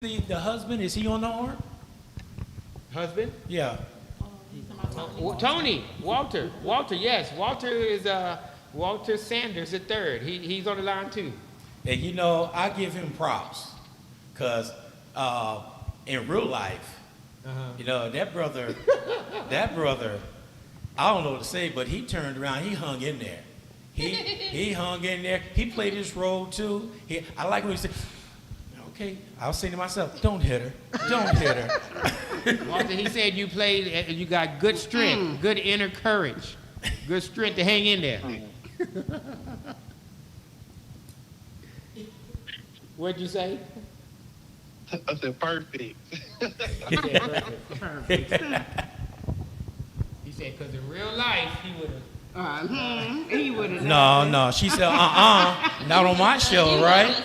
The husband, is he on the horn? Husband? Yeah. Tony, Walter, yes. Walter is Walter Sanders the third. He's on the line too. And I give him props. Because in real life, that brother, I don't know what to say, but he turned around, he hung in there. He hung in there. He played his role too. I like when he said, okay, I was saying to myself, don't hit her. Don't hit her. Walter, he said you played, you got good strength, good inner courage, good strength to hang in there. What'd you say? I said perfect. Perfect. He said, because in real life, he would have. He would have. No. She said, not on my show, right?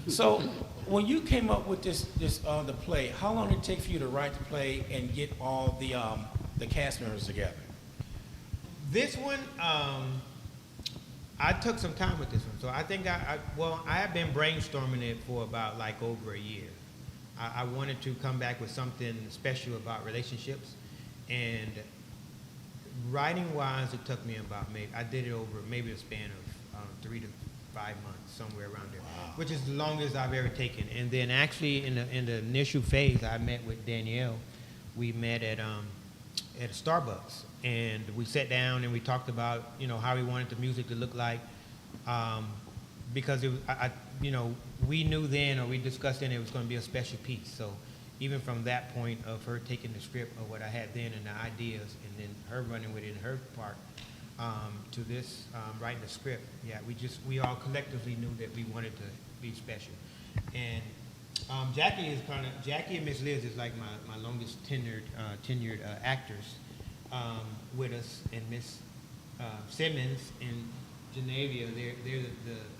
So, when you came up with the play, how long did it take for you to write the play and get all the cast members together? This one, I took some time with this one. So I think I have been brainstorming it for about like over a year. I wanted to come back with something special about relationships, and writing-wise, it took me about I did it over maybe a span of 3 to 5 months, somewhere around there, which is the longest I've ever taken. And then actually in the initial phase, I met with Danielle. We met at a Starbucks, and we sat down and we talked about how we wanted the music to look like, because it was, we knew then, or we discussed then, it was going to be a special piece. So even from that point of her taking the script of what I had then and the ideas, and then her running with it in her part, to this writing the script, we all collectively knew that we wanted to be special. And Jackie and Miss Liz is like my longest tenured actors with us, and Miss Simmons and Genevia, they're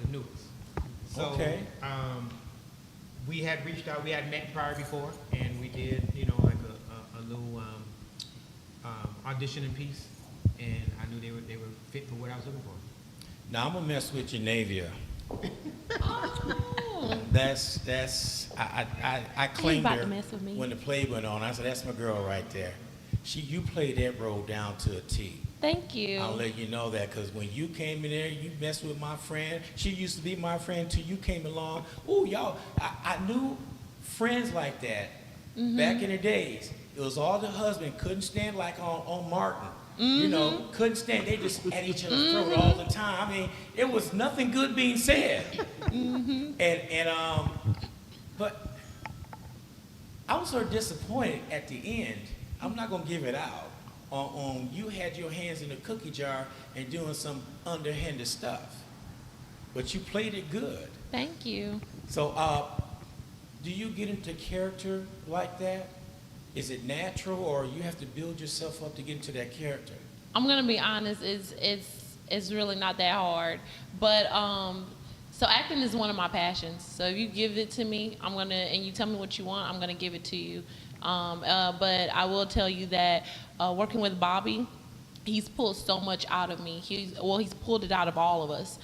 the newest. So Okay. We had reached out, we had met prior before, and we did like a little auditioning piece, and I knew they were fit for what I was looking for. Now, I'm going to mess with Genevia. Oh. I claimed about her to mess with me. when the play went on. I said, that's my girl right there. You played that role down to a T. Thank you. I'll let you know that, because when you came in there, you messed with my friend. She used to be my friend till you came along. Ooh, y'all, I knew friends like that back in the days. It was all the husband couldn't stand, like on Martin. Couldn't stand. They just at each other's throat all the time. I mean, it was nothing good being said. But I was sort of disappointed at the end. I'm not gonna give it out. On you had your hands in the cookie jar and doing some underhanded stuff, but you played it good. Thank you. So, do you get into character like that? Is it natural, or you have to build yourself up to get into that character? I'm gonna be honest. It's really not that hard. But so acting is one of my passions. So if you give it to me, and you tell me what you want, I'm gonna give it to you. But I will tell you that working with Bobby, he's pulled so much out of me. He's pulled it out of all of us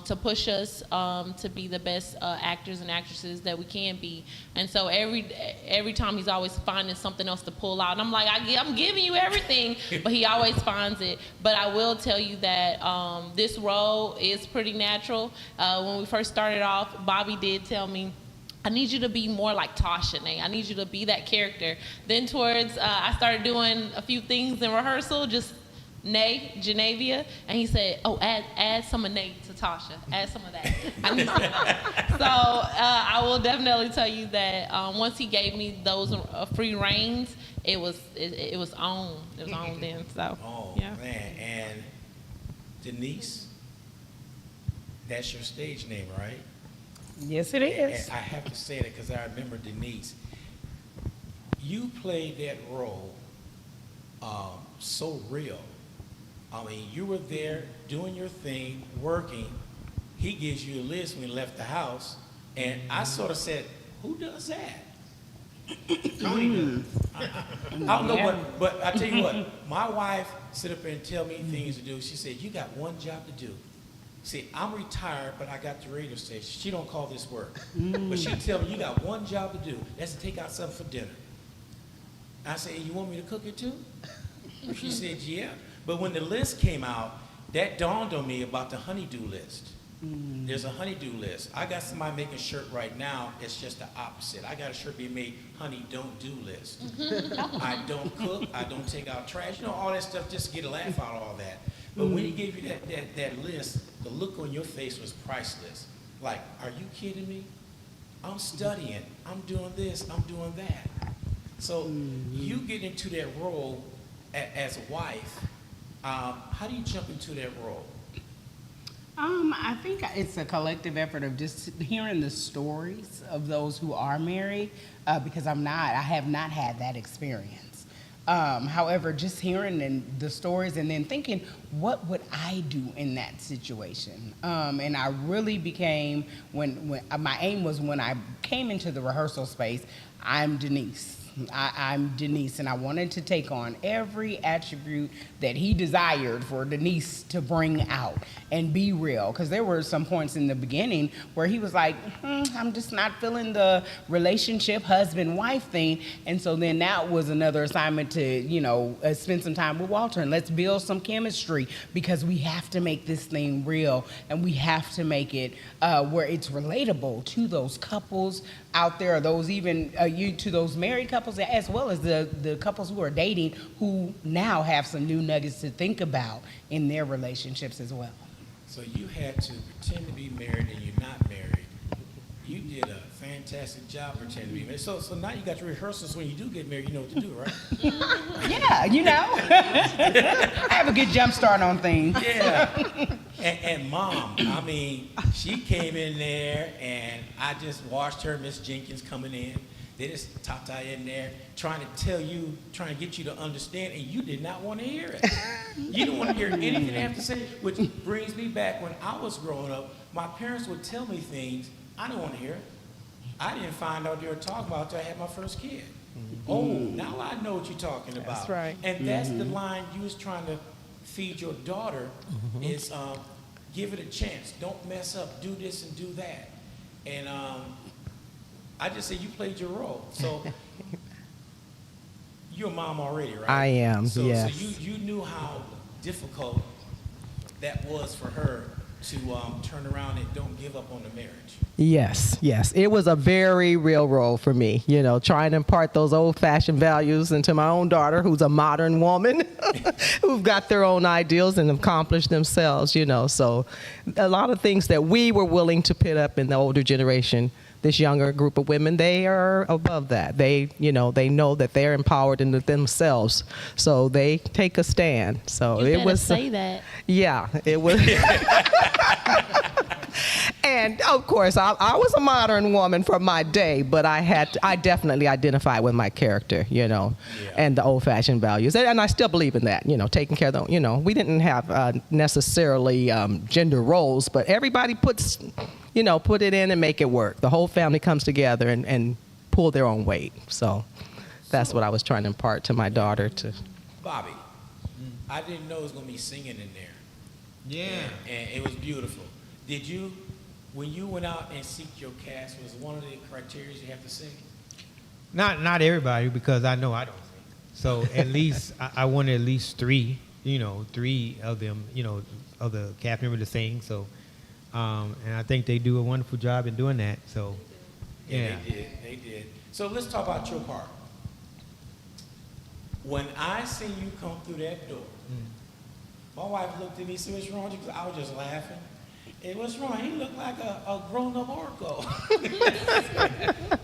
to push us to be the best actors and actresses that we can be. And so every time he's always finding something else to pull out. And I'm like, I'm giving you everything, but he always finds it. But I will tell you that this role is pretty natural. When we first started off, Bobby did tell me, I need you to be more like Tasha, Nay. I need you to be that character. Then towards, I started doing a few things in rehearsal, just Nay, Genevia, and he said, oh, add some of Nay to Tasha. Add some of that. I need some of that. So I will definitely tell you that once he gave me those free reins, it was on. It was on then. So, yeah. Man, and Denise, that's your stage name, right? Yes, it is. And I have to say that because I remember Denise. You played that role so real. I mean, you were there doing your thing, working. He gives you a list when he left the house, and I sort of said, "Who does that?" Tony does. I don't know, but I tell you what, my wife sit up there and tell me things to do. She said, "You got one job to do. See, I'm retired, but I got the radio station. She don't call this work. But she tell me, you got one job to do. That's to take out something for dinner. I said, you want me to cook it too? She said, yeah. But when the list came out, that dawned on me about the honeydew list. There's a honeydew list. I got somebody making a shirt right now. It's just the opposite. I got a shirt being made, honey, don't do list. I don't cook. I don't take out trash. You know, all that stuff just to get a laugh out of all that. But when he gave you that list, the look on your face was priceless. Like, are you kidding me? I'm studying. I'm doing this. I'm doing that. So you get into that role as a wife. How do you jump into that role? I think it's a collective effort of just hearing the stories of those who are married, because I have not had that experience. However, just hearing the stories and then thinking, what would I do in that situation? And I really became, when my aim was when I came into the rehearsal space, I'm Denise. I'm Denise, and I wanted to take on every attribute that he desired for Denise to bring out and be real. Because there were some points in the beginning where he was like, I'm just not feeling the relationship husband-wife thing. And so then that was another assignment to, spend some time with Walter and let's build some chemistry, because we have to make this thing real and we have to make it where it's relatable to those couples out there, or those even to those married couples, as well as the couples who are dating, who now have some new nuggets to think about in their relationships as well. So you had to pretend to be married and you're not married. You did a fantastic job pretending to be married. So now you got your rehearsals. When you do get married, you know what to do, right? Yeah, I have a good jump start on things. Yeah. And Mom, I mean, she came in there and I just watched her, Miss Jenkins coming in. They just Tata in there trying to get you to understand, and you did not want to hear it. You didn't want to hear anything they have to say, which brings me back when I was growing up. My parents would tell me things I didn't want to hear. I didn't find out they were talking about until I had my first kid. Oh, now I know what you're talking about. That's right. And that's the line you was trying to feed your daughter is give it a chance. Don't mess up. Do this and do that. And I just say you played your role. So you're a mom already, right? I am, So yes. you knew how difficult that was for her to turn around and don't give up on the marriage. Yes. It was a very real role for me, trying to impart those old-fashioned values into my own daughter, who's a modern woman, who've got their own ideals and accomplished themselves, So a lot of things that we were willing to put up in the older generation, this younger group of women, they are above that. They know that they're empowered in themselves, so they take a stand. So You it better was say that. Yeah, it was. And of course, I was a modern woman for my day, but I definitely identified with my character, and the old-fashioned values, and I still believe in that. Taking care of the, we didn't have necessarily gender roles, but everybody put it in and make it work. The whole family comes together and pull their own weight. So that's what I was trying to impart to my daughter. Bobby, I didn't know it was going to be singing in there. Yeah. And it was beautiful. Did you, when you went out and seeked your cast, was one of the criteria you have to sing? Not everybody, because I know I don't sing. So at least I wanted at least three of them, of the cast members to sing. So, and I think they do a wonderful job in doing that. So, yeah. They did. So let's talk about your part. When I seen you come through that door, my wife looked at me and said, "What's wrong with you?" Because I was just laughing. And what's wrong? He looked like a grown-up Orko.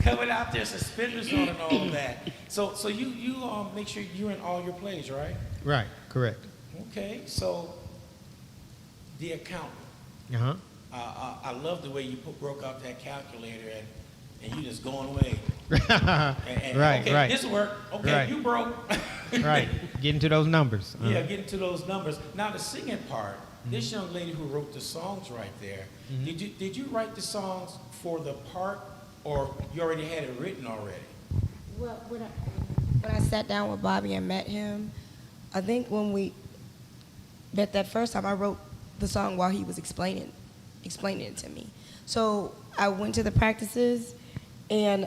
Coming out there, suspenders on and all that. So you make sure you're in all your plays, right? Right, correct. Okay, so the accountant. Uh-huh. I love the way you broke out that calculator and you just going away. Right, okay, right. This will work. Okay, Right. you broke. Right, getting to those numbers. Uh-huh. Yeah, getting to those numbers. Now the singing part, this young lady who wrote the songs right there, did you write the songs for the part, or you already had it written already? Well, when I sat down with Bobby and met him, I think when we met that first time, I wrote the song while he was explaining it to me. So I went to the practices, and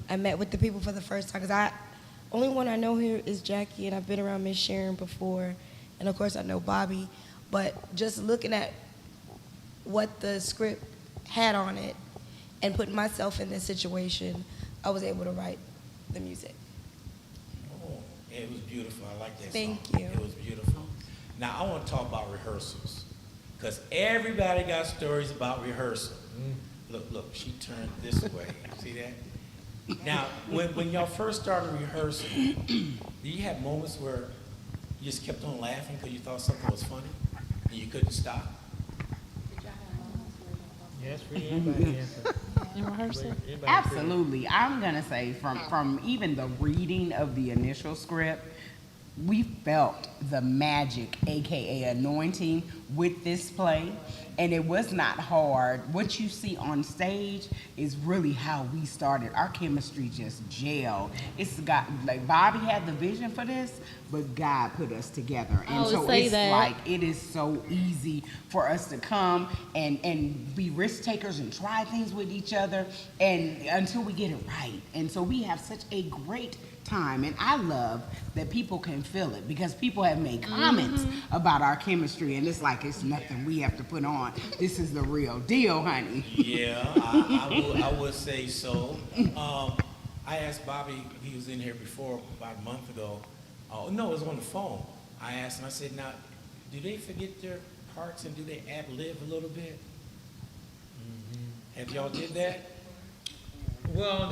I met with the people for the first time, because only one I know here is Jackie, and I've been around Miss Sharon before, and of course I know Bobby. But just looking at what the script had on it and putting myself in this situation, I was able to write the music. Oh, it was beautiful. I like that Thank song. you. It was beautiful. Now, I want to talk about rehearsals, because everybody got stories about rehearsal. Look, she turned this way. See that? Now, when y'all first started rehearsing, did you have moments where you just kept on laughing because you thought something was funny and you couldn't stop? Yes, for anybody answer. In rehearsal? Absolutely. I'm going to say from even the reading of the initial script, we felt the magic, AKA anointing, with this play. And it was not hard. What you see on stage is really how we started. Our chemistry just gelled. It's got, like, Bobby had the vision for this, but God put us together. And so say it's that. like, it is so easy for us to come and be risk takers and try things with each other, and until we get it right. And so we have such a great time, and I love that people can feel it, because people have made comments about our chemistry, and it's like, it's nothing we have to put on. This is the real deal, honey. Yeah, I would say so. I asked Bobby, he was in here before, about a month ago. Oh, no, it was on the phone. I asked him, I said, now, do they forget their parts and do they ad-lib a little bit? Have y'all did that? Well,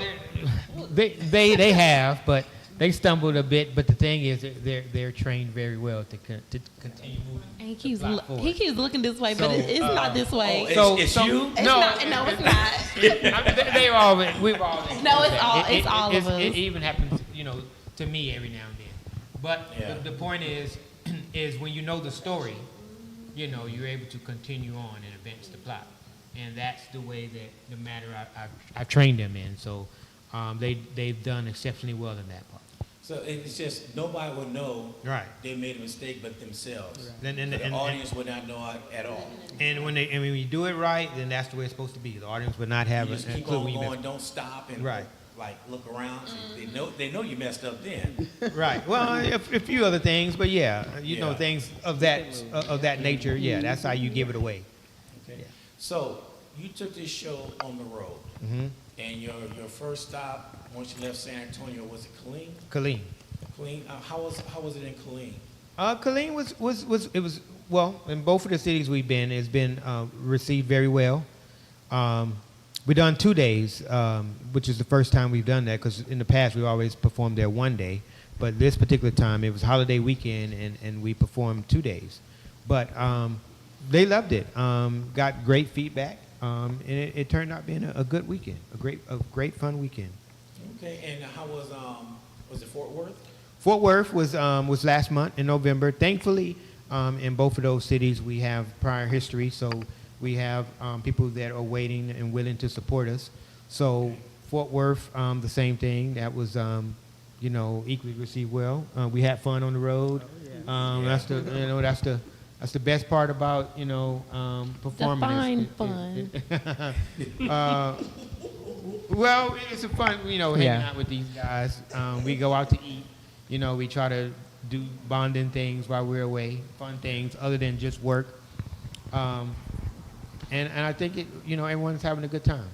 they have, but they stumbled a bit. But the thing is, they're trained very well to continue moving. And he the keeps looking this way, but So, it's not this way. It's you? It's not. No, it's not. They've always, we've always. No, it's that. all- it's all of us. It even happens, to me every now and then. But Yeah. the point is when you know the story, you're able to continue on and advance the plot, and that's the way that the matter I've trained them in. So they've done exceptionally well in that part. So it's just nobody would know Right. they made a mistake but themselves. And- So the audience would not know at all. And when you do it right, then that's the way it's supposed to be. The audience would not have You a just keep clue on when you mess going, don't stop and Right. like look around. They know you messed up then. Right. Well, a few other things, but yeah, Yeah. things of that nature. Yeah, that's how you give it away. Okay. Yeah. So you took this show on the road, Mm-hmm. and your first stop once you left San Antonio was it Killeen? Killeen. Killeen. How was it in Killeen? Killeen was well, in both of the cities we've been, it's been received very well. We've done 2 days, which is the first time we've done that, because in the past we always performed there 1 day. But this particular time, it was holiday weekend, and we performed 2 days. But they loved it. Got great feedback, and it turned out being a good weekend, a great fun weekend. Okay. And how was it Fort Worth? Fort Worth was last month in November. Thankfully, in both of those cities, we have prior history, so we have people that are waiting and willing to support us. So Fort Worth, the same thing. That was, equally received well. We had fun on the road. That's the best part about performing. Define fun. Well, it's a fun, hanging out with these guys. We go out to eat. We try to do bonding things while we're away, fun things other than just work. And I think everyone's having a good time.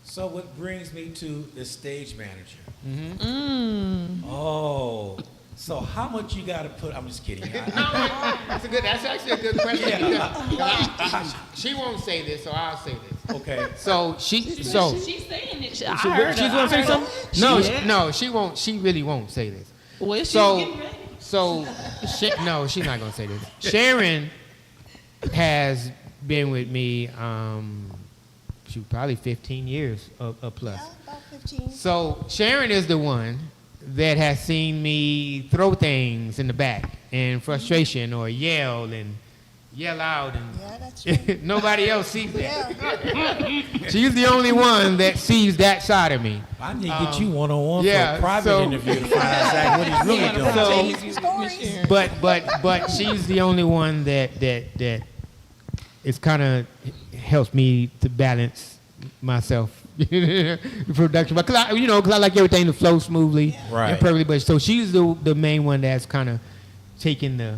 So what brings me to the stage manager. Mm-hmm. Oh, so how much you got to put? I'm just kidding. That's actually a good question. She won't say this, so I'll say this. Okay. So She's saying it. I heard she's her. gonna say I heard her. something? No, she won't. She really won't say this. Well, she's So, getting ready. no, she's not gonna say this. Sharon has been with me, probably 15 years or plus. About 15. So Sharon is the one that has seen me throw things in the back in frustration or yell out, and Yeah, that's true. nobody else sees that. Yeah. She's the only one that sees that side of me. I need to get you one-on-one yeah, for a private so- interview to find out exactly what he's really doing. So, but she's the only one that it's kind of helps me to balance myself the production, because I like everything to flow smoothly Right. and perfectly. But so she's the main one that's kind of taking the,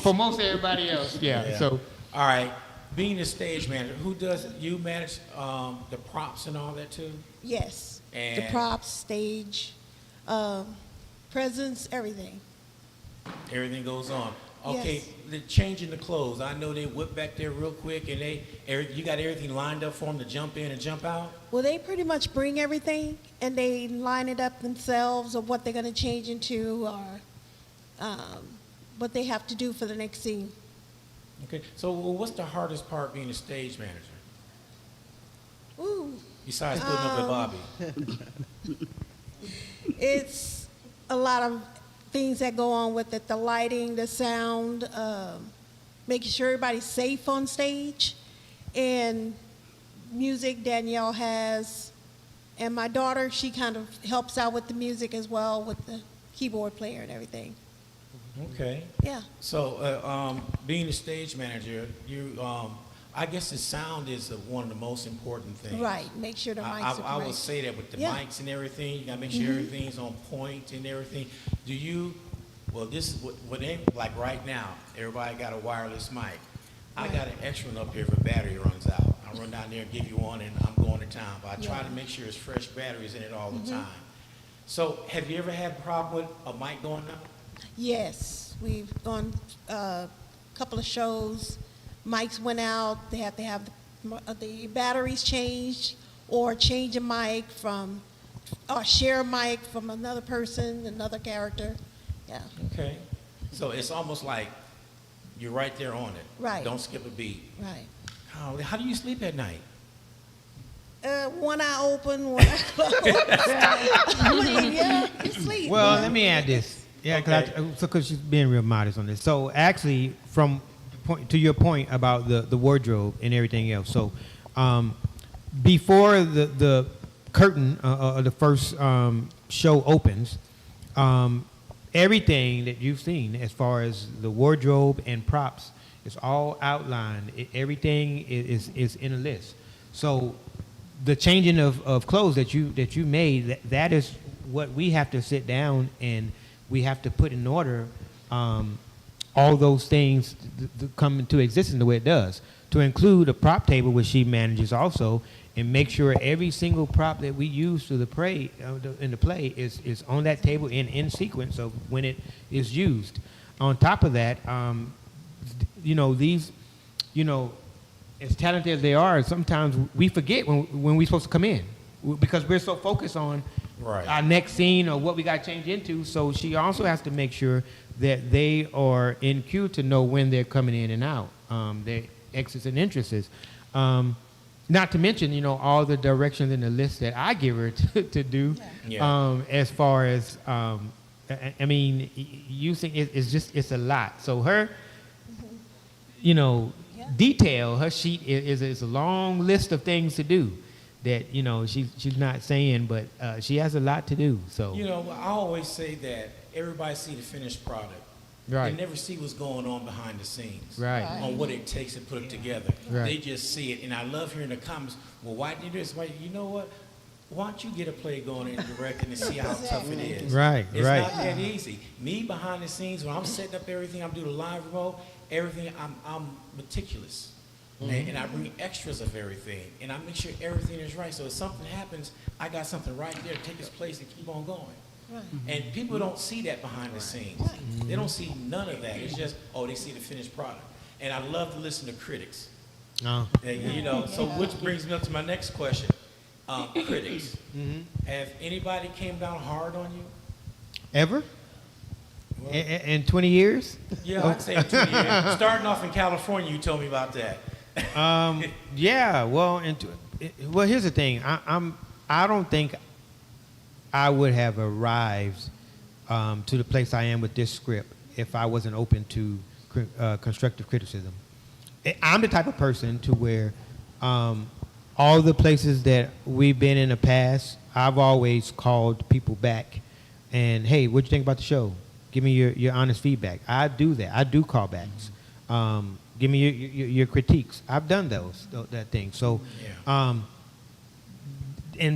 for most everybody else, Yeah. So All right. Being a stage manager, who does you manage the props and all that too? Yes. The And- props, stage, presents, everything. Everything goes on. Okay, Yes. the changing the clothes. I know they whip back there real quick, and you got everything lined up for them to jump in and jump out. Well, they pretty much bring everything and they line it up themselves of what they're going to change into or what they have to do for the next scene. Okay, so what's the hardest part being a stage manager Ooh, besides putting up with Bobby? it's a lot of things that go on with it, the lighting, the sound, making sure everybody's safe on stage, and music Danielle has, and my daughter, she kind of helps out with the music as well with the keyboard player and everything. Okay. Yeah. So, being a stage manager, I guess the sound is one of the most important things. Right, make sure the mics are I would correct. say that with the Yeah. mics and everything, you gotta make sure everything's on point and everything. This is what like right now, everybody got a wireless mic. I got an extra one up here if a battery runs out. I'll run down there and give you one and I'm going to town. But I try to make sure it's fresh batteries in it all the time. So have you ever had a problem with a mic going out? Yes, we've gone a couple of shows. Mics went out. They have to have the batteries changed, or change a mic or share a mic from another person, another character. Yeah, Okay. So it's almost like you're right there on it. Right. Don't skip a beat. right. How do you sleep at night? One eye open, one eye closed. I mean, yeah, you sleep. well, yeah. let me add this. Yeah, Okay. because she's being real modest on this. So actually, to your point about the wardrobe and everything else. So before the curtain of the first show opens, everything that you've seen as far as the wardrobe and props is all outlined. Everything is in a list. So the changing of clothes that you made, that is what we have to sit down and we have to put in order, all those things to come into existence the way it does. To include a prop table, which she manages also, and make sure every single prop that we use to the play in the play is on that table in sequence of when it is used. On top of that, these, as talented as they are, sometimes we forget when we're supposed to come in because we're so focused on Right. our next scene or what we got to change into. So she also has to make sure that they are in queue to know when they're coming in and out, their exits and entrances. Not to mention, all the directions in the list that I give her to do. Yeah. As far as, I mean, you think it's a lot. So her, detail, her sheet is a long list of things to do that, she's not saying, but she has a lot to do. So I always say that everybody see the finished product. Right. They never see what's going on behind the scenes. Right. On what it takes to put it together. Right. They just see it. And I love hearing the comments, well, why did you do this? Why, you know what? Why don't you get a play going and directing and see how tough it is? Right, It's right. not that easy. Me behind the scenes, when I'm setting up everything, I'm doing the live remote, everything, I'm meticulous. And I bring extras of everything. And I make sure everything is right. So if something happens, I got something right there to take its place and keep on going. Right. And people don't see that behind the scenes. They don't see none of that. It's just, they see the finished product. And I love to listen to critics. Oh. And, so which brings me up to my next question. Critics. Have anybody came down hard on you? Ever? Well, In 20 years? yeah, I'd say 20 years. Starting off in California, you told me about that. Yeah. Well, here's the thing. I don't think I would have arrived to the place I am with this script if I wasn't open to constructive criticism. I'm the type of person to where all the places that we've been in the past, I've always called people back and, hey, what'd you think about the show? Give me your honest feedback. I do that. I do callbacks. Give me your critiques. I've done that thing. So, and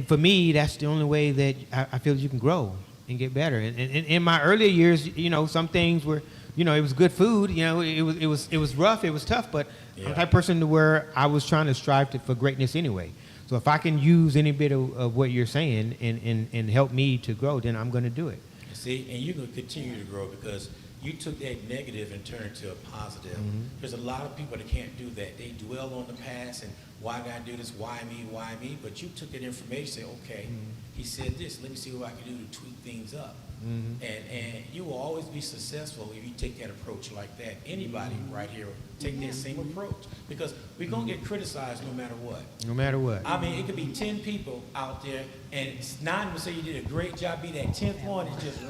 for me, that's the only way that I feel that you can grow and get better. And in my earlier years, some things were, it was good food. It was rough. It was tough. But I'm the type of person to where I was trying to strive for greatness anyway. So if I can use any bit of what you're saying and help me to grow, then I'm going to do it. See, and you're going to continue to grow because you took that negative and turned it to a positive. There's a lot of people that can't do that. They dwell on the past and why did I do this, why me? But you took that information and said, okay, he said this, let me see what I can do to tweak things up. And you will always be successful if you take that approach like that. Anybody right here take that same approach because we're going to get criticized no matter what. No matter what. I mean, it could be 10 people out there and 9 will say you did a great job, be that 10th one and just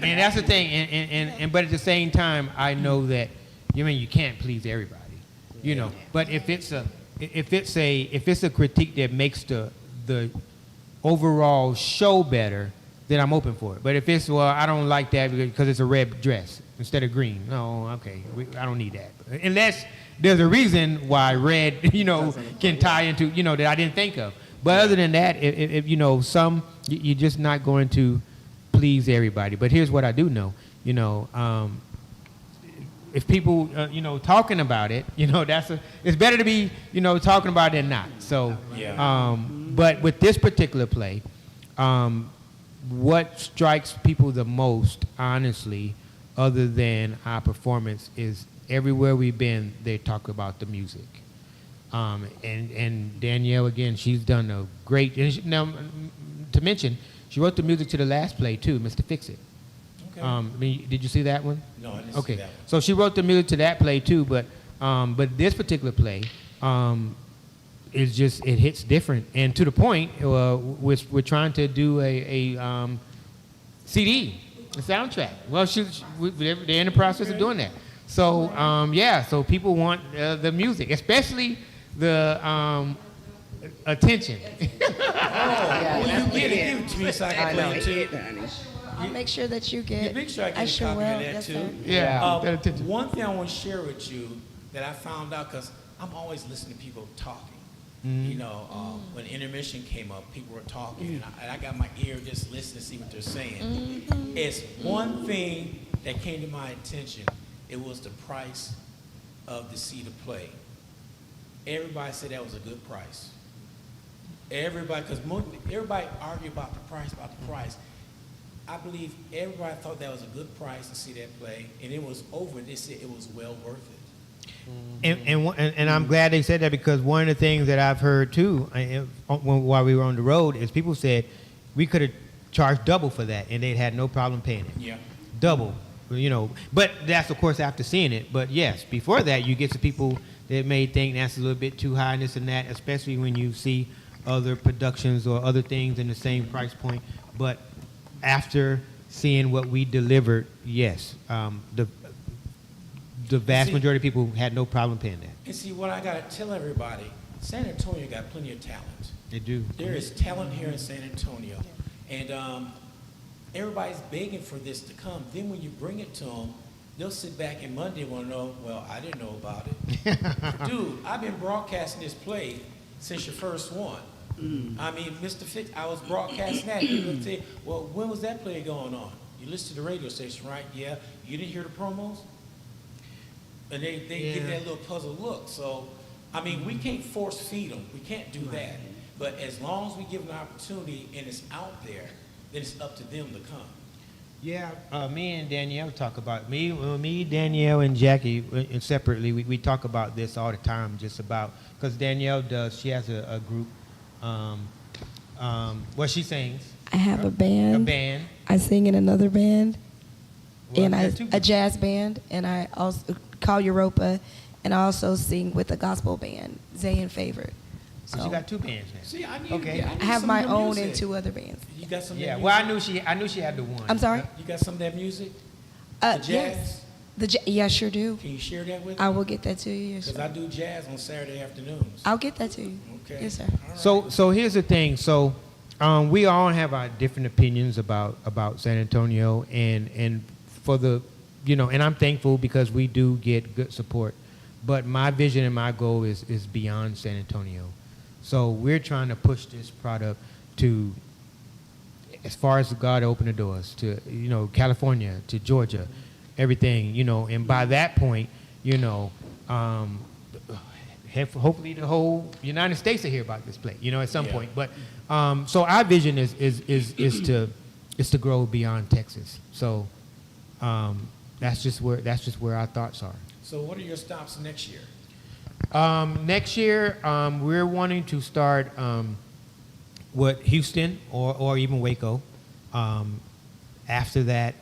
And that's the thing. And but at the same time, I know that you can't please everybody. But if it's a critique that makes the overall show better, then I'm open for it. But if it's, I don't like that because it's a red dress instead of green. No, okay, I don't need that. Unless there's a reason why red, can tie into, that I didn't think of. But other than that, if you're just not going to please everybody. But here's what I do know, if people, talking about it, it's better to be, talking about it than not. So, but with this particular play, what strikes people the most, honestly, other than our performance, is everywhere we've been, they talk about the music. And Danielle, again, she's done a great, now, to mention, she wrote the music to the last play, too, Mr. Fix-It. Okay. Did you see that one? No, I didn't see that one. So she wrote the music to that play, too, but this particular play, it hits different, and to the point, we're trying to do a CD, a soundtrack. Well, they're in the process of doing that. So so people want the music, especially the attention. Well, you give it to me so I can play it too. I'll make sure that you get. Make sure I get a sure copy will. of that Yes, too. sir. Yeah. that attention. One thing I want to share with you that I found out because I'm always listening to people talking. When intermission came up, people were talking, and I got my ear just listening to see what they're saying. It's one thing that came to my attention. It was the price of the seat of play. Everybody said that was a good price. Everybody, because everybody argued about the price. I believe everybody thought that was a good price to see that play, and it was over. They said it was well worth it. And I'm glad they said that because one of the things that I've heard too, while we were on the road, is people said we could have charged double for that, and they'd had no problem paying it. Yeah. Double, But that's of course after seeing it. But yes, before that, you get some people that may think that's a little bit too high, and this and that, especially when you see other productions or other things in the same price point. But after seeing what we delivered, yes, the vast majority of people had no problem paying that. And see, what I got to tell everybody, San Antonio got plenty of talent. They do. There is talent here in San Antonio. And everybody's begging for this to come. Then when you bring it to them, they'll sit back and Monday want to know, well, I didn't know about it. Dude, I've been broadcasting this play since your first one. I mean, Mr. Fitz, I was broadcasting that. People would say, well, when was that play going on? You listen to the radio station, right? Yeah. You didn't hear the promos? And they give that little puzzled look. So, I mean, we can't force feed them. We can't do that. But as long as we give them an opportunity and it's out there, then it's up to them to come. Yeah, me and Danielle talk about me, Danielle, and Jackie separately. We talk about this all the time, just about because Danielle she has a group. She sings. I have a band. A band. I sing in another band, Well, and a jazz band, and I also call Europa, and I also sing with a gospel band, Zayn Favorite. So she got two bands now. See, I need I have some my of your own music. and two other bands. You got some of Yeah, that well, music? I knew she had the one. I'm sorry? You got some of that music? The jazz? Yes. Yeah, sure do. Can you share that with I me? will get that to you. Yes, Because sir. I do jazz on Saturday afternoons. I'll get that to you. Okay. Yes, sir. All right. So here's the thing. So We all have our different opinions about San Antonio, and for the, and I'm thankful because we do get good support. But my vision and my goal is beyond San Antonio. So we're trying to push this product to as far as God open the doors to, California, to Georgia, everything, and by that point, hopefully the whole United States will hear about this play, at some point. But so our vision is to grow beyond Texas. So that's just where our thoughts are. So what are your stops next year? Next year, we're wanting to start Houston or even Waco. After that,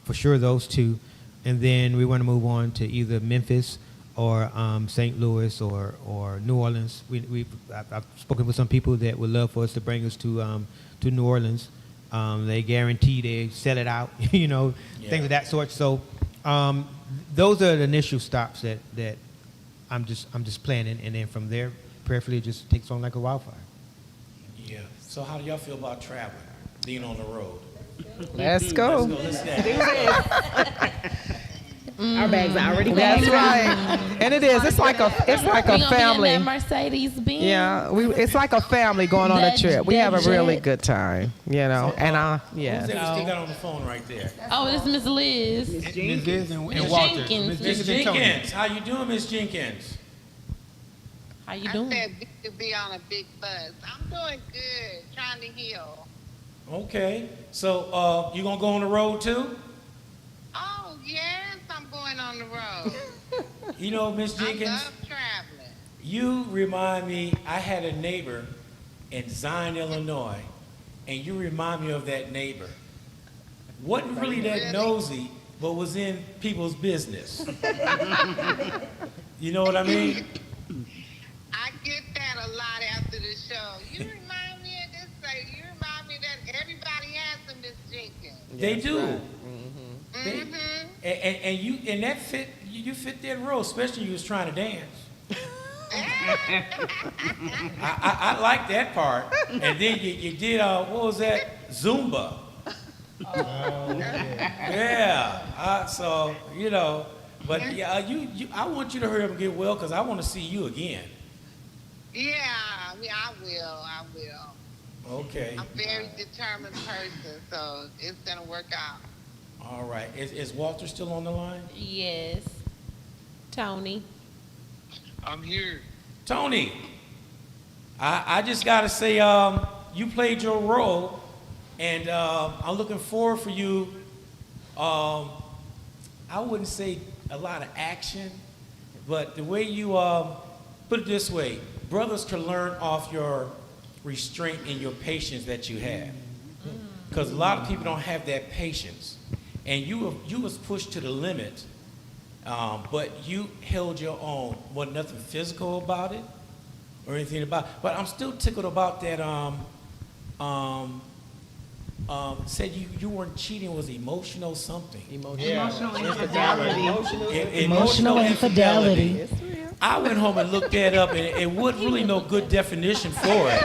for sure those two, and then we want to move on to either Memphis or St. Louis or New Orleans. I've spoken with some people that would love for us to bring us to New Orleans. They guarantee they sell it out, things of that sort. So those are the initial stops that I'm just planning, and then from there, prayerfully, it just takes on like a wildfire. Yeah. So how do y'all feel about traveling, being on the road? Let's go. Let's go. Let's go. Our bags are already That's packed. right. And it is. It's like a We gonna family. be in that Mercedes Benz. Yeah, it's like a family going on a That- trip. We that have a really jet. good time, and Who's yeah. that you still got on the phone right there? Oh, this is Miss Liz. Ms. Liz and Miss Walter. Jenkins. Miss and Tony. Jenkins, how you doing, Miss Jenkins? How you I doing? said good to be on a big bus. I'm doing good, trying to heal. Okay. So you gonna go on the road too? Oh, yes, I'm going on the road. Miss I Jenkins, love traveling. you remind me. I had a neighbor in Zion, Illinois, and you remind me of that neighbor. Wasn't really that nosy, but was in people's business. You know what I mean? I get that a lot after the show. You remind me of this place. You remind me that everybody has a Miss Jenkins. They do. They- Mm-hmm. and you and that fit you fit that role, especially you was trying to dance. I like that part. And then you did what was that? Zumba. Yeah. So but yeah, you I want you to hurry up and get well because I want to see you again. Yeah, I will. Okay. I'm a very determined person, so it's going to work out. All right. Is Walter still on the line? Yes. Tony. I'm here. Tony, I just got to say, you played your role, and I'm looking forward for you. I wouldn't say a lot of action, but the way you put it this way, brothers can learn off your restraint and your patience that you have, because a lot of people don't have that patience, and you was pushed to the limit. But you held your own. Wasn't nothing physical about it or anything about it. But I'm still tickled about that. Said you weren't cheating, was emotional something. Emotional infidelity. Emotional infidelity. I went home and looked that up, and it wasn't really no good definition for it.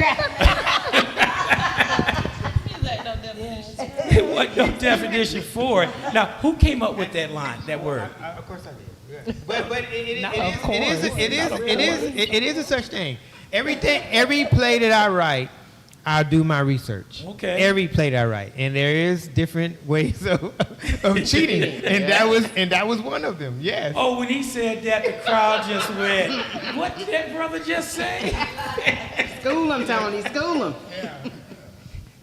It wasn't no definition for it. Now, who came up with that line, that word? Of course I did. But it is a such thing. Every play that I write, I do my research. Okay. Every play that I write, and there is different ways of cheating, and that was one of them. Yes. Oh, when he said that, the crowd just went, what did that brother just say? School him, Tony. School him.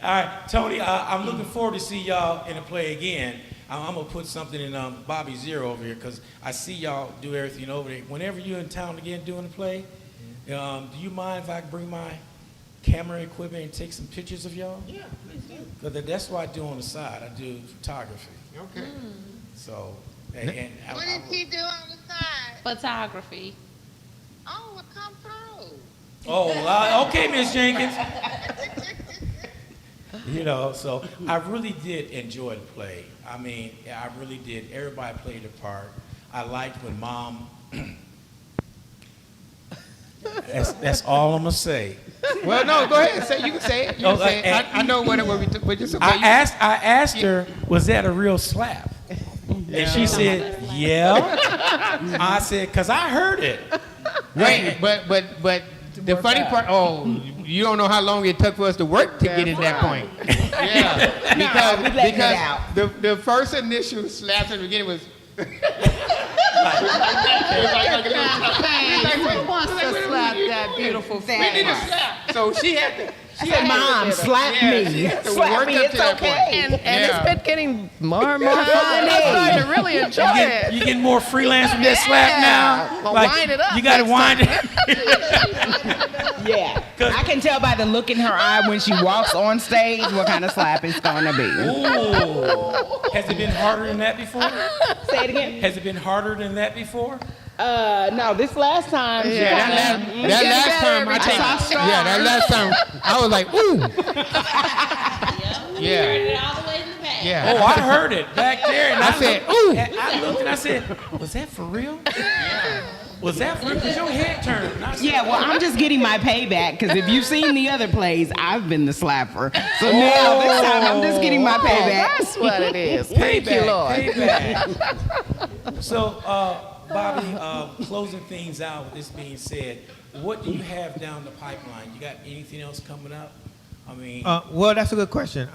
All right, Tony, I'm looking forward to see y'all in a play again. I'm going to put something in Bobby Zero over here because I see y'all do everything over there. Whenever you're in town again doing a play, do you mind if I bring my camera equipment and take some pictures of y'all? Yeah, please do. Because that's what I do on the side. I do photography. Okay. So, and What did he do on the side? Photography. Oh, well, come through. Oh, okay, Miss Jenkins. So I really did enjoy the play. I mean, I really did. Everybody played a part. I liked when Mom. That's all I'm gonna say. Well, no, go ahead. Say, you can say it. You can say it. I know what we but just okay. I asked her, was that a real slap? And she said, yeah. I said, because I heard it. Wait, but the funny part, you don't know how long it took for us to work to get to that point. Yeah, because the first initial slap in the beginning was. Who wants to slap that beautiful face? So she had to. She said, "Mom, slap me. Slap me. It's okay." And it's been getting more and more fun. I'm starting to really enjoy it. You getting more freelance from that slap now? Well, wind it up. You got to wind it. Yeah, I can tell by the look in her eye when she walks on stage what kind of slap it's gonna be. Ooh. Has it been harder than that before? Say it again. Has it been harder than that before? No, this last time. That last time that last time I was like, ooh. You heard it all the way in the back. Yeah. Oh, I heard it back there, and I said, ooh. I looked and I said, was that for real? Yeah. Was that for real? Because your head turned. And I said, Yeah, well, I'm just getting my payback because if you've seen the other plays, I've been the slapper. So now this time I'm just getting my payback. That's what it is. Thank you, Lord. Payback. So, Bobby, closing things out with this being said, what do you have down the pipeline? You got anything else coming up? I mean, well, that's a good question.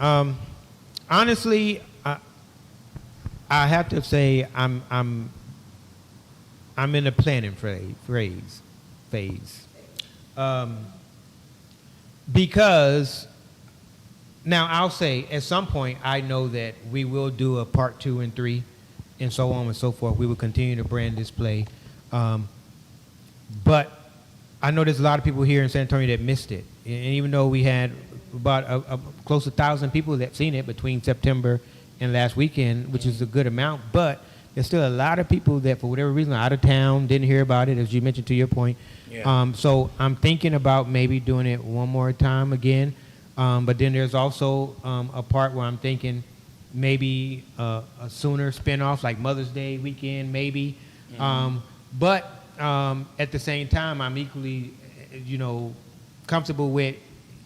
Honestly, I have to say I'm in the planning phase. Because now I'll say at some point I know that we will do a part 2 and 3 and so on and so forth. We will continue to brand this play. But I know there's a lot of people here in San Antonio that missed it. And even though we had about close to 1,000 people that seen it between September and last weekend, which is a good amount, but there's still a lot of people that, for whatever reason, are out of town, didn't hear about it, as you mentioned to your point. Yeah. So I'm thinking about maybe doing it one more time again. But then there's also a part where I'm thinking maybe a sooner spinoff, like Mother's Day weekend, maybe. Mm-hmm. But at the same time, I'm equally, comfortable with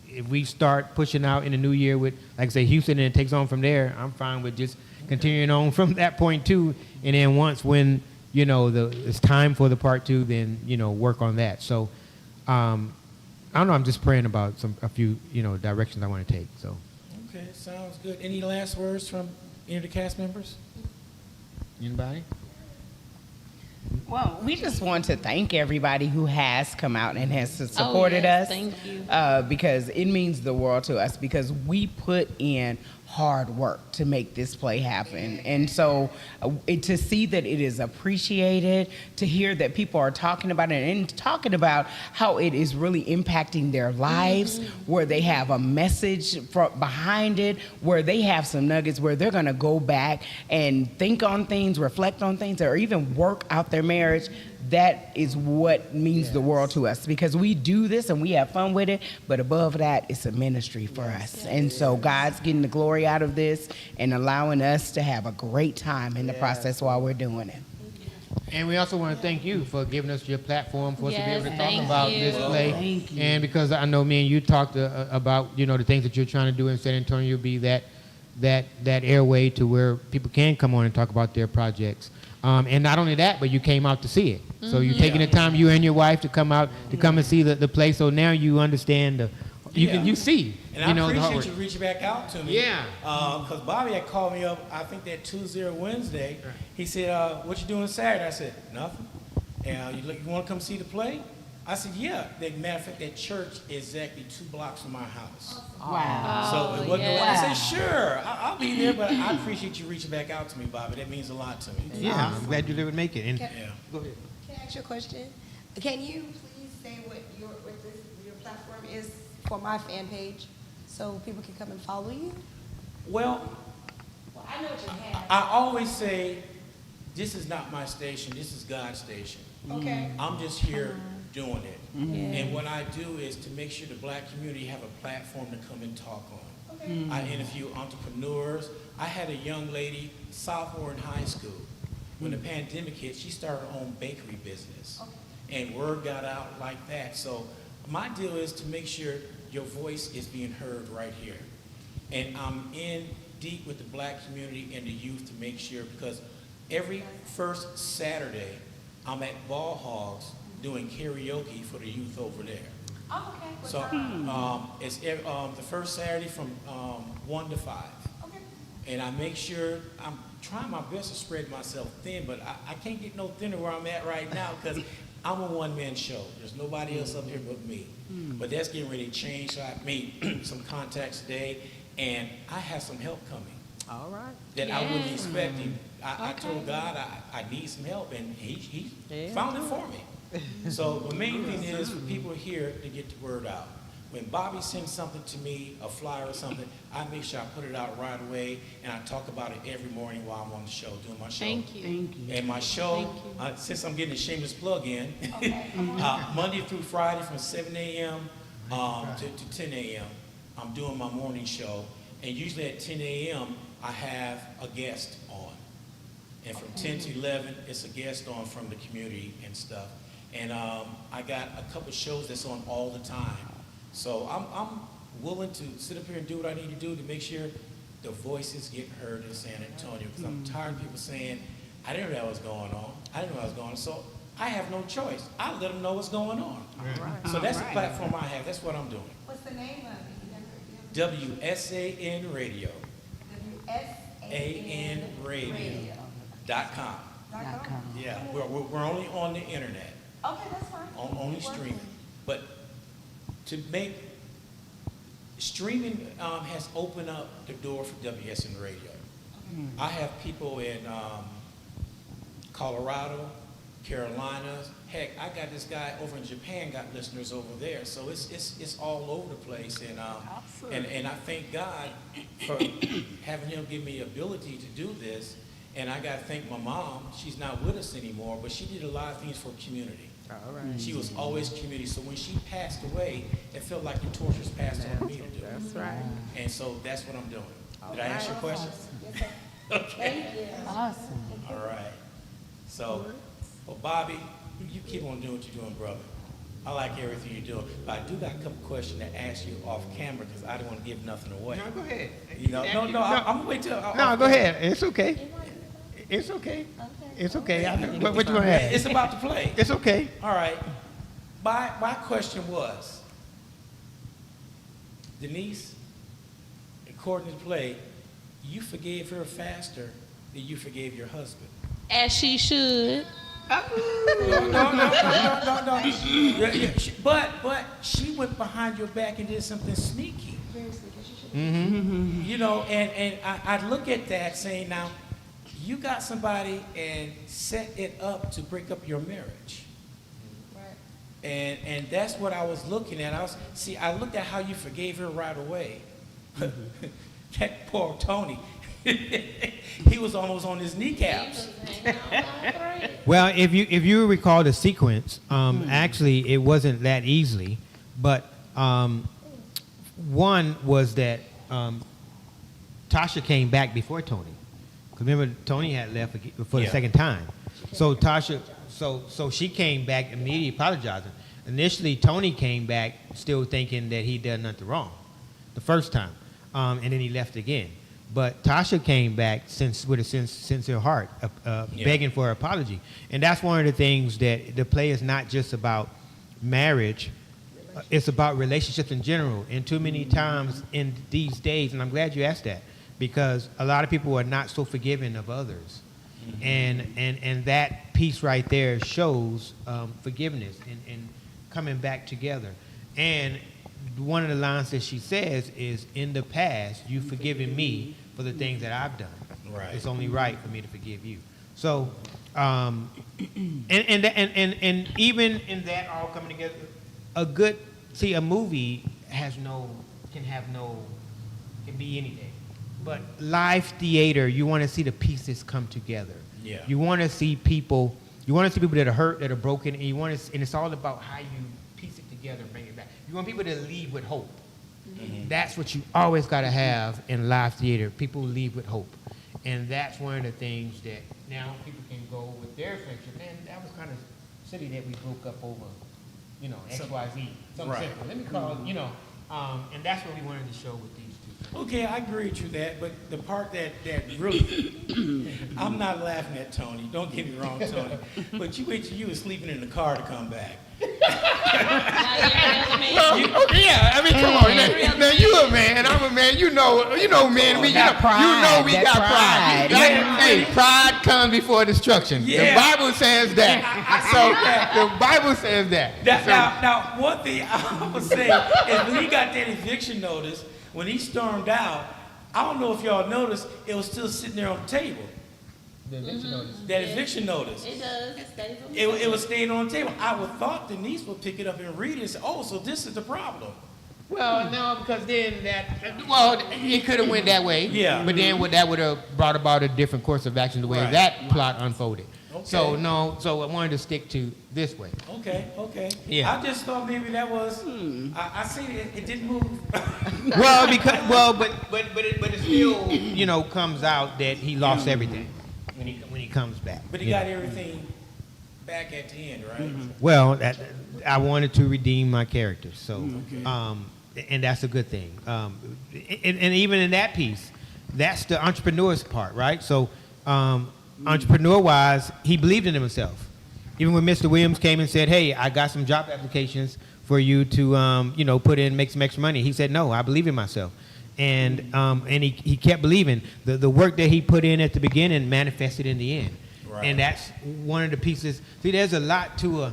if we start pushing out in the new year with, like I say, Houston, and it takes on from there. I'm fine with just continuing on from that point too. And then once when it's time for the part 2, then work on that. So I don't know. I'm just praying about a few directions I want to take. So. Okay, sounds good. Any last words from any of the cast members? Anybody? Well, we just want to thank everybody who has come out and has supported us. Thank you. Because it means the world to us because we put in hard work to make this play happen. And so to see that it is appreciated, to hear that people are talking about it and talking about how it is really impacting their lives, where they have a message behind it, where they have some nuggets where they're going to go back and think on things, reflect on things, or even work out their marriage. That is what means the world to us because we do this and we have fun with it, but above that, it's a ministry for us. And so God's getting the glory out of this and allowing us to have a great time in the process while we're doing it. And we also want to thank you for giving us your platform for us to be able to talk thank about you. this play. Thank you. And because I know me and you talked about the things that you're trying to do in San Antonio, be that airway to where people can come on and talk about their projects. And not only that, but you came out to see it. So you're taking the time, you and your wife, to come out to come and see the play. So now you understand you see. And I appreciate you reaching back out to me. Yeah. Because Bobby had called me up, I think that Tuesday or Wednesday. Right. He said, what you doing Saturday? I said, nothing. And you want to come see the play? I said, yeah. Matter of fact, that church is exactly 2 blocks from my house. Wow. So it wasn't I said, sure, I'll be there, but I appreciate you reaching back out to me, Bobby. That means a lot to me. Yeah, I'm glad you would make it. And Go ahead. Can I ask you a question? Can you please say what your platform is for my fan page so people can come and follow you? Well, I know what you have. I always say, this is not my station, this is God's station. Okay. I'm just here doing it. And what I do is to make sure the black community have a platform to come and talk on. Okay. I interview entrepreneurs. I had a young lady, sophomore in high school. When the pandemic hit, she started her own bakery business. Okay. And word got out like that. So My deal is to make sure your voice is being heard right here. And I'm in deep with the black community and the youth to make sure, because every first Saturday, I'm at Ball Hogs doing karaoke for the youth over there. Oh, okay. What So time? it's the first Saturday from 1 to 5. Okay. And I make sure, I'm trying my best to spread myself thin, but I can't get no thinner where I'm at right now because I'm a one-man show. There's nobody else up here but me. But that's getting ready to change. So I made some contacts today, and I have some help coming All right. that I wouldn't Yeah. expect. I Okay. told God I need some help, and he Yeah. found it for me. So the main thing is for people here to get the word out. When Bobby sends something to me, a flyer or something, I make sure I put it out right away, and I talk about it every morning while I'm on the show, doing my show. Thank you. Thank you. And my show, since I'm getting a shameless plug in, Monday through Friday from 7 a.m. To 10 a.m., I'm doing my morning show. And usually at 10 a.m., I have a guest on. And from 10 to 11, it's a guest on from the community and stuff. And I got a couple shows that's on all the time. So I'm willing to sit up here and do what I need to do to make sure the voices get heard in San Antonio. Because I'm tired of people saying, I didn't know that was going on. I didn't know that was going on. So I have no choice. I let them know what's going on. So that's the platform I have. That's what I'm doing. What's the name of it? WSAN Radio. WSAN ANradio.com. .com. Yeah, we're only on the internet, Okay, that's fine. only streaming. But to make streaming has opened up the door for WSN Radio. I have people in Colorado, Carolinas. Heck, I got this guy over in Japan got listeners over there. So it's all over the place, and I thank God for having him give me the ability to do this. And I got to thank my mom. She's not with us anymore, but she did a lot of things for community. All right. She was always community. So when she passed away, it felt like the torch was passed on me to do. That's right. And so that's what I'm doing. Did I answer your question? Okay. Awesome. All right. So, well, Bobby, you keep on doing what you're doing, brother. I like everything you're doing. But I do got a couple questions to ask you off camera because I don't want to give nothing away. No, go ahead. You know, no, I'm going to wait till. No, go ahead. It's okay. It's okay. It's okay. What you want to ask? It's about to play. It's okay. All right. My question was, Denise, according to the play, you forgave her faster than you forgave your husband. As she should. No. But she went behind your back and did something sneaky. You know, and I look at that saying, now, you got somebody and set it up to break up your marriage. Right. And that's what I was looking at. I looked at how you forgave her right away. That poor Tony. He was almost on his kneecaps. Well, if you recall the sequence, actually it wasn't that easily, but one was that Tasha came back before Tony. 'Cause remember, Tony had left for the second time. So Tasha, so she came back immediately apologizing. Initially, Tony came back still thinking that he done nothing wrong the first time, and then he left again. But Tasha came back with a sincere heart, begging for an apology. And that's one of the things that the play is not just about marriage. It's about relationships in general. And too many times in these days, and I'm glad you asked that, because a lot of people are not so forgiving of others. And that piece right there shows forgiveness and coming back together. And one of the lines that she says is, in the past, you've forgiven me for the things that I've done. Right. It's only right for me to forgive you. So, and even in that all coming together, a movie can be anything. But live theater, you want to see the pieces come together. Yeah. You want to see people that are hurt, that are broken, and it's all about how you piece it together and bring it back. You want people to leave with hope. That's what you always got to have in live theater. People leave with hope. And that's one of the things that now people can go with their friendship. Man, that was kind of silly that we broke up over, you know, X, Y, Z, something Right. simple. Let me call, you know, and that's what we wanted to show with these two. Okay, I agree with you that, but the part that really, I'm not laughing at Tony. Don't get me wrong, Tony. But you wait till you was sleeping in the car to come back. Okay, yeah. I mean, come on. Now you a man. I'm a man. You know, man. We That pride, you know we that got pride. pride. Hey, pride comes before destruction. Yeah. The Bible says that. So the Bible says that. Now, one thing I would say is when he got that eviction notice, when he stormed out, I don't know if y'all noticed, it was still sitting there on the table. The eviction notice. That eviction notice. It does. It stays on the It was staying on the table. I would thought Denise would pick it up and read it and say, oh, so this is the problem. Well, no, because then it could have went that way. Yeah. But then that would have brought about a different course of action the way Right. that plot unfolded. Okay. So I wanted to stick to this way. Okay. Yeah. I just thought maybe that was, I see it didn't move. But it still, you know, comes out that he lost everything when he comes back. But he got everything back at the end, right? Well, I wanted to redeem my character, so and that's a good thing. And even in that piece, that's the entrepreneur's part, right? So, entrepreneur-wise, he believed in himself. Even when Mr. Williams came and said, "Hey, I got some job applications for you to, put in, make some extra money," he said, "No, I believe in myself." And he kept believing. The work that he put in at the beginning manifested in the end. Right. And that's one of the pieces. See, there's a lot to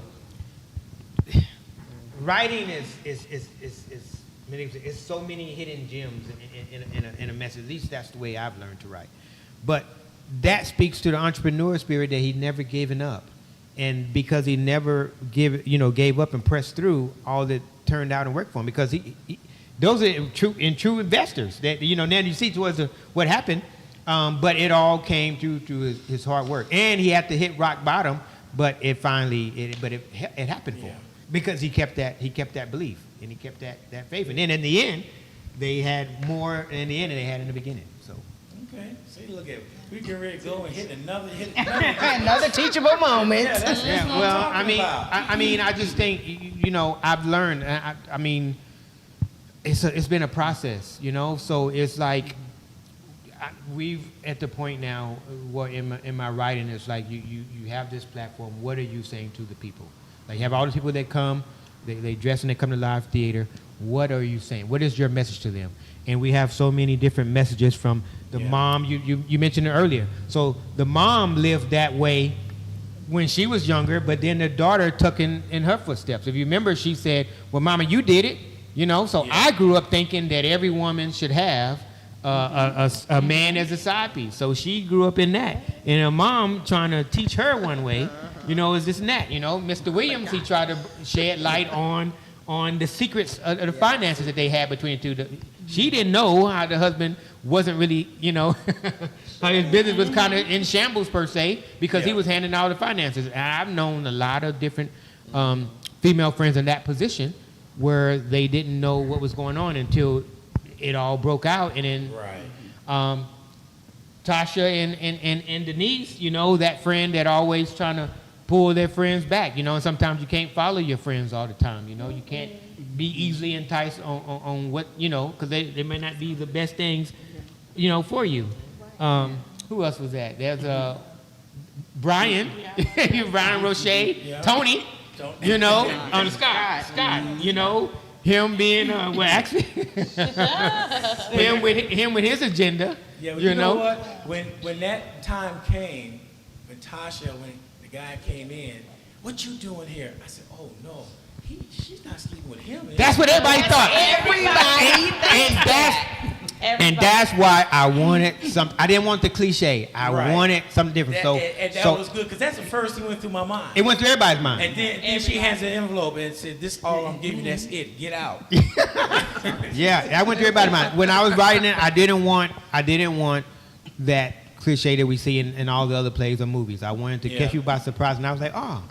writing is so many hidden gems in a message. At least that's the way I've learned to write. But that speaks to the entrepreneur spirit that he never given up. And because he never gave up and pressed through, all that turned out and worked for him. Because those are true investors. That now you see towards what happened, but it all came through his hard work. And he had to hit rock bottom, but it happened for him because he kept that belief and he kept that faith. And then in the end, they had more in the end than they had in the beginning. So. Okay. See, look at we get ready to go and hit another. Another teachable moment. Yeah, that's what I'm Well, talking about. I mean, I just think I've learned. I mean, it's been a process, So it's like we've at the point now where in my writing, it's like you have this platform. What are you saying to the people? Like you have all the people that come, they dress and they come to live theater. What are you saying? What is your message to them? And we have so many different messages from the mom. You mentioned it earlier. So the mom lived that way when she was younger, but then the daughter took in her footsteps. If you remember, she said, "Well, Mama, you did it." So I grew up thinking that every woman should have a man as a side piece. So she grew up in that. And her mom trying to teach her one way, is this and that. Mr. Williams, he tried to shed light on the secrets of the finances that they had between the two. She didn't know how the husband wasn't really, how his business was kind of in shambles per se because he was handling all the finances. And I've known a lot of different female friends in that position where they didn't know what was going on until it all broke out. And then Tasha and Denise, that friend that always trying to pull their friends back, and sometimes you can't follow your friends all the time, you can't be easily enticed on what, because they may not be the best things, for you. Who else was that? There's Brian, Brian Roche, Tony, Scott, him being, actually, him with his agenda, Yeah, well, you know what? When that time came, when the guy came in, "What you doing here?" I said, "Oh no, she's not sleeping with him." That's what everybody thought. And that's why I wanted something. I didn't want the cliche. I wanted something different. That was good because that's the first thing went through my mind. It went through everybody's mind. And then she hands an envelope and said, "This all I'm giving you. That's it. Get out." Yeah, that went through everybody's mind. When I was writing it, I didn't want that cliche that we see in all the other plays or movies. I wanted to catch you by surprise, and I was like, "Oh,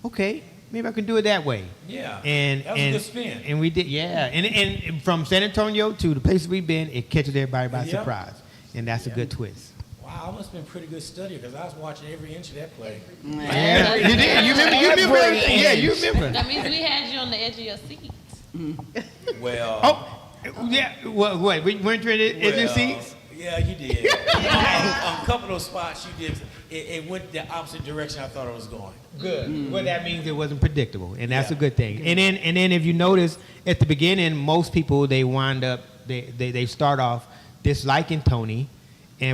okay, maybe I can do it that way." Yeah, and that was a good spin. And we did, and from San Antonio to the places we've been, it catches everybody by surprise, and that's a good twist. Wow. Wow, I must have been a pretty good studier because I was watching every inch of that play. Yeah, you did. You remember? You remember? Every Yeah, you inch. remember. That means we had you on the edge of your seat. Well, Oh, yeah. What? We weren't you in your seats? Yeah, you did. On a couple of those spots, you did. It went the opposite direction I thought it was going. Good. Well, that means it wasn't predictable, and that's Yeah. a good thing. And then if you notice at the beginning, most people they wind up they start off disliking Tony,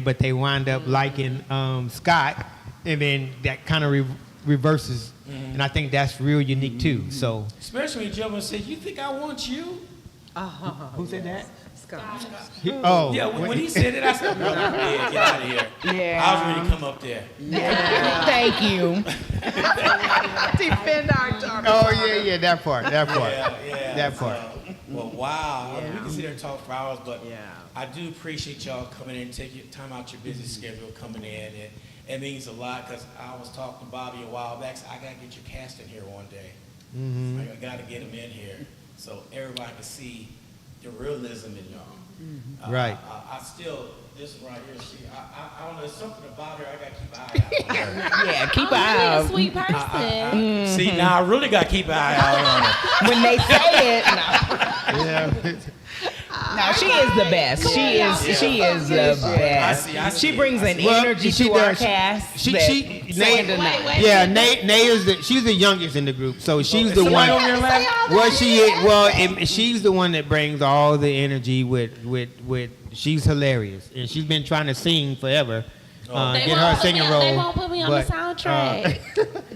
but they wind up liking Scott, and then that kind of reverses. And I think that's real unique too. So Especially when Joe said, "You think I want you?" who said that? Scott. Oh, Yeah, when he said it, I said, "Brother, yeah, get out of here." Yeah. I was ready to come up there. Yeah. Thank you. Defend our daughter. Oh yeah, that part. Yeah. That part. Well, wow. Yeah. We can sit here and talk for hours, but Yeah. I do appreciate y'all coming in, taking your time out your busy schedule, coming in. And it means a lot because I was talking to Bobby a while back. So I got to get your cast in here one day. I got to get them in here so everybody can see the realism in y'all. Right. I still, this one right here, see, I don't know, there's something about her. I got to keep an eye out on her. Yeah, keep Oh, an eye you're a out. sweet person. See, now I really got to keep an eye out on her. When they say it, no. Yeah. No, she is the best. She is the best. I see. She brings an Well, energy she to our does. cast. She- that second to none. Wait. Yeah, Nay is she's the youngest in the group, so she's the somebody one. over there laughing? Well, she is. Well, she's the one that brings all the energy with. She's hilarious, and she's been trying to sing forever. They Get her a won't put me singing on- role. They won't put me on the but, soundtrack.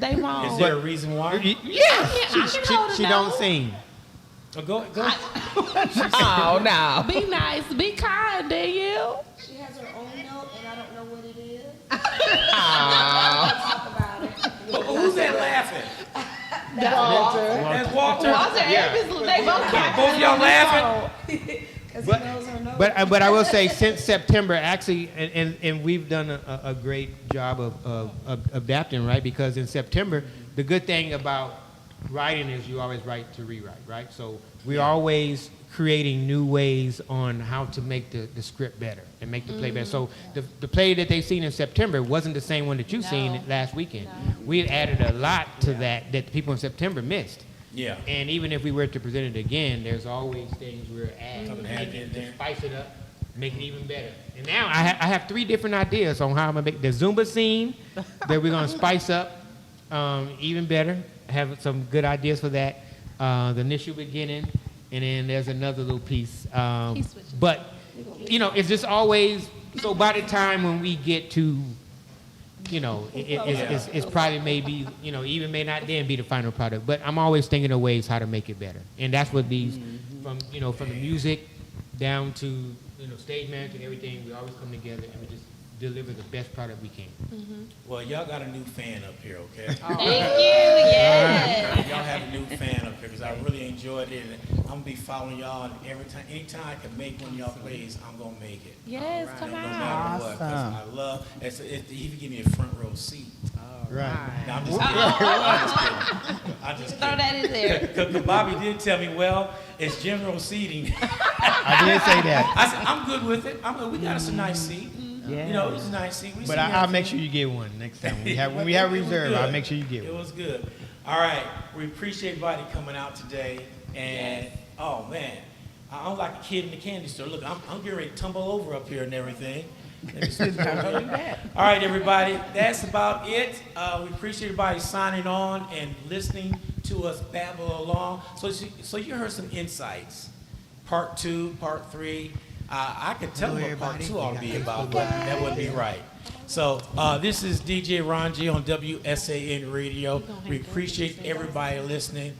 They Is won't. there a reason why? Yeah, I can hold it she don't down. sing. Oh, go. Oh, no. Be nice, be kind, Danielle. She has her own note, and I don't know what it is. Aw. Talk about it. Who's that laughing? That's Walter. Walter Avis, they both got Both y'all laughing? Because he knows her note. But I will say since September, actually, and we've done a great job of adapting, right? Because in September, the good thing about writing is you always write to rewrite, right? So we're always creating new ways on how to make the script better and make the play better. So the play that they've seen in September wasn't the same one that you've seen last weekend. We had added a lot to that the people in September missed. Yeah. And even if we were to present it again, there's always things we're adding, Add it in there. spice it up, make it even better. And now I have 3 different ideas on how I'm gonna make the Zumba scene that we're gonna spice up even better. I have some good ideas for that. The initial beginning, and then there's another little piece. But it's just always so. By the time when we get to it's probably maybe, even may not then be the final product, but I'm always thinking of ways how to make it better. And that's what these, from the music down to, stage management, everything, we always come together and we just deliver the best product we can. Well, y'all got a new fan up here, okay? Thank you, yes. Y'all have a new fan up here because I really enjoyed it. And I'm going to be following y'all. And anytime I can make one of y'all plays, I'm going to make it. Yes, come No on. matter what. 'Cause I love, if you give me a front row seat. Right. No, I'm just kidding. I'm just Throw kidding. that in there. Because Bobby did tell me, well, it's general seating. I did say that. I said, I'm good with it. We got us a nice seat. Yeah. It's a nice seat. We But sit I'll here- make sure you get one next time. When we have It was reserve, good. I'll make sure you get It one. was good. All right. We appreciate everybody coming out today. And, oh, man, I'm like a kid in the candy store. Look, I'm getting ready to tumble over up here and everything. Let me switch over here. All right, everybody. That's about it. We appreciate everybody signing on and listening to us babble along. So you heard some insights. Part 2, part 3. I could tell them what part 2 ought to be about, but that wouldn't be right. So this is DJ Ron G on WSAN Radio. We appreciate everybody listening.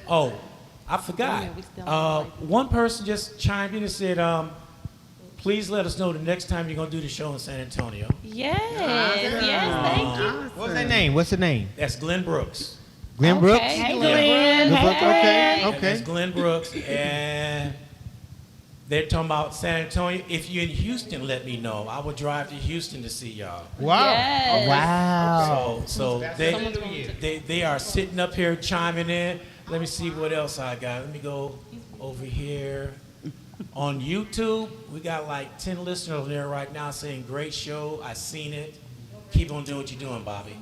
Oh, I forgot. One person just chimed in and said, please let us know the next time you're going to do the show in San Antonio. Yes, thank you. What's their name? What's the name? That's Glenn Brooks. Glenn Brooks? Hey, Glenn. Glenn Brooks? Okay, That's okay. Glenn Brooks. And they're talking about San Antonio. If you're in Houston, let me know. I will drive to Houston to see y'all. Wow. Yes. Wow. So Someone's going to- they are sitting up here chiming in. Let me see what else I got. Let me go over here. On YouTube, we got like 10 listeners over there right now saying, great show. I seen it. Keep on doing what you're doing, Bobby.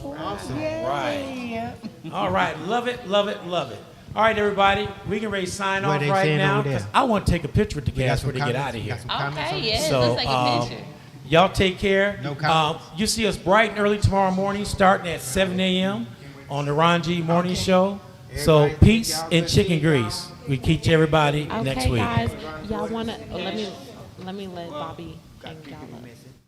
Awesome. Right. Yeah. All right. Love it, love it, love it. All right, everybody. We can ready to sign What off they right saying now. over there? 'Cause I want to take a picture with the We got cast some before they get comments. out of We here. got some comments on Okay, there? yes, So, let's take a picture. Y'all take care. No comments. You see us bright and early tomorrow morning, starting at 7 a.m. on the Ron G Morning Show. So Everybody, peace y'all and good chicken seeing grease. We teach everybody next Okay, week. guys, y'all wanna let me let Bobby hang y'all up.